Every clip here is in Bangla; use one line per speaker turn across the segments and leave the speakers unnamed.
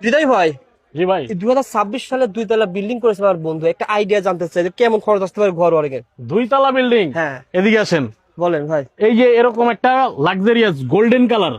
হৃদয় ভাই,
জি ভাই,
2026 সালে 2 তলা বিল্ডিং করেছে আমার বন্ধু, একটা আইডিয়া জানতে চাই যে কেমন খরচ আসতে পারে ঘর ওয়ারিং এর।
2 তলা বিল্ডিং।
হ্যাঁ
এদিকে আসেন।
বলেন ভাই।
এই যে এরকম একটা লাক্সারিয়াস গোল্ডেন কালার,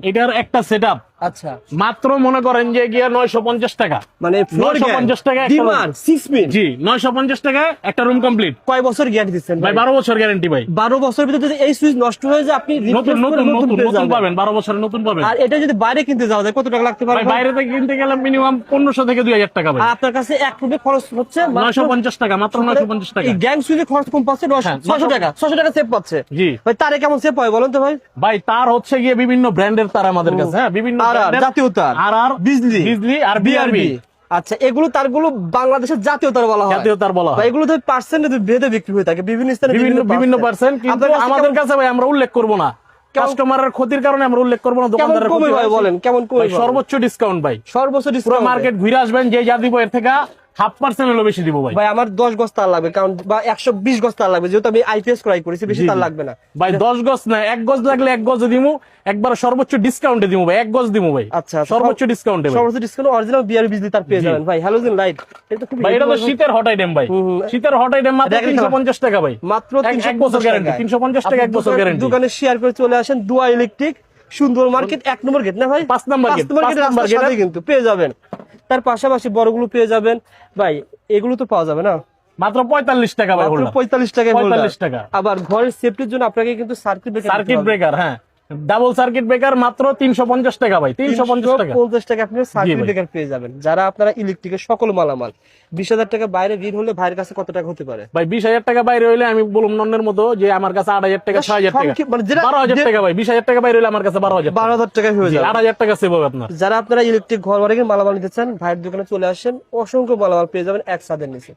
এটার একটা সেটআপ
আচ্ছা,
মাত্র মনে করেন যে গিয়া 950 টাকা।
মানে
950 টাকা একটা
ডিমান্ড 6 ফিট।
জি, 950 টাকা একটা রুম কমপ্লিট।
কয় বছর গ্যারান্টি দিচ্ছেন
ভাই
ভাই?
12 বছর গ্যারান্টি ভাই।
12 বছরের ভিতরে যদি এই সুইচ নষ্ট হয়ে যায় আপনি
নতুন
replace করে
নতুন নতুন
পেয়ে
নতুন
যাবেন।
পাবেন, 12 বছরের নতুন পাবেন।
আর এটা যদি বাইরে কিনতে যাওয়া যায় কত টাকা লাগতে পারে
ভাই
ভাই?
বাইরে থেকে কিনতে গেলে মিনিমাম 1500 থেকে 2000 টাকা ভাই।
আর আপনার কাছে এক রুমে খরচ হচ্ছে মাত্র
950 টাকা, মাত্র 950 টাকা।
এই গ্যাং সুইচে খরচ কম পাচ্ছে,
হ্যাঁ,
600 টাকা, 600 টাকা সেভ পাচ্ছে।
জি
ভাই তারে কেমন সেভ হয় বলেন তো ভাই?
ভাই, তার হচ্ছে গিয়ে বিভিন্ন ব্র্যান্ডের তার আমাদের কাছে, হ্যাঁ বিভিন্ন
আর
ব্র্যান্ডের
জাতীয় তার,
আর
বিজলি
আর বিআরবি
আচ্ছা, এগুলো তারগুলো বাংলাদেশের জাতীয় তার বলা হয়।
জাতীয় তার বলা
ভাই
হয়।
এগুলো তো পার্সেন্টে ভেদে বিক্রি হয়ে থাকে বিভিন্ন স্থানে
বিভিন্ন পার্সেন্ট, কিন্তু
আপনার কাছে
আমাদের
কেমন-
কাছে ভাই আমরা উল্লেখ করব না, কাস্টমারের ক্ষতির কারণে আমরা উল্লেখ করব না,
কেমন
দোকানদারের
কমে
ক্ষতি
ভাই
হয়।
বলেন, কেমন কমে
ভাই
বলেন?
সর্বোচ্চ ডিসকাউন্ট ভাই,
সর্বোচ্চ
পুরো
ডিসকাউন্ট
মার্কেট ঘুরে আসবেন, যে যা দিব এর থেকে 0.5% হলো বেশি দিব ভাই।
ভাই আমার 10 গজ তার লাগবে, কারণ বা 120 গজ তার লাগবে, যেহেতু আমি আইপিএস ক্রয় করেছি, বেশি
জি,
তার
জি।
লাগবে না।
ভাই 10 গজ না, 1 গজ লাগলে 1 গজ দিমু, একবার সর্বোচ্চ ডিসকাউন্টে দিমু ভাই, 1 গজ দিমু ভাই।
আচ্ছা আচ্ছা,
সর্বোচ্চ ডিসকাউন্টে ভাই।
সর্বোচ্চ ডিসকাউন্ট অরিজিনাল বিআর বিজলি তার পেয়ে
জি।
যাবেন ভাই। হ্যালোজেন লাইট, এটা খুব
ভাই এটা তো শীতের হট আইটেম ভাই, শীতের হট আইটেম মাত্র
দেখেন
350 টাকা ভাই,
মাত্র
1 বছর গ্যারান্টি, 350 টাকা 1 বছর গ্যারান্টি।
দোকানে শেয়ার করে চলে আসেন, দুয়া ইলেকট্রিক, সুন্দর মার্কেট, 1 নম্বর গেট না ভাই?
5 নাম্বার গেট, 5
গেটের
নাম্বার
রাস্তার
গেট।
সাথে কিন্তু পেয়ে যাবেন। তার পাশাপাশি বড়গুলো পেয়ে যাবেন ভাই, এগুলো তো পাওয়া যাবে না
মাত্র 45 টাকা ভাই,
মাত্র
হোল্ডার
45 টাকায়
45 টাকা।
আবার ঘরের সেফটির জন্য আপনাকে কিন্তু সার্কিট
সার্কিট ব্রেকার, হ্যাঁ ডাবল সার্কিট ব্রেকার মাত্র 350 টাকা ভাই, 350 টাকা।
350 টাকা আপনি সার্কিট
ভাই।
ব্রেকার পেয়ে যাবেন। যারা আপনারা ইলেকট্রিকের সকল মালামাল 20,000 টাকা বাইরে ঋণ হলে ভাইয়ের কাছে কত টাকা হতে পারে?
ভাই 20,000 টাকা বাইরে হইলে আমি বলুন নন্নের মতো যে আমার কাছে 8,000 টাকা, 6,000 টাকা,
মানে যেটা-
12,000 টাকা ভাই। 20,000 টাকা বাইরে হইলে আমার কাছে 12,000 টাকা।
12,000 টাকায় হয়ে যাবে।
8,000 টাকা সেভ হবে আপনার।
যারা আপনারা ইলেকট্রিক ঘর বাড়ির মালামাল নিতে চান ভাইয়ের দোকানে চলে আসেন, অসংখ্য মালামাল পেয়ে যাবেন এক ছাদের নিচে।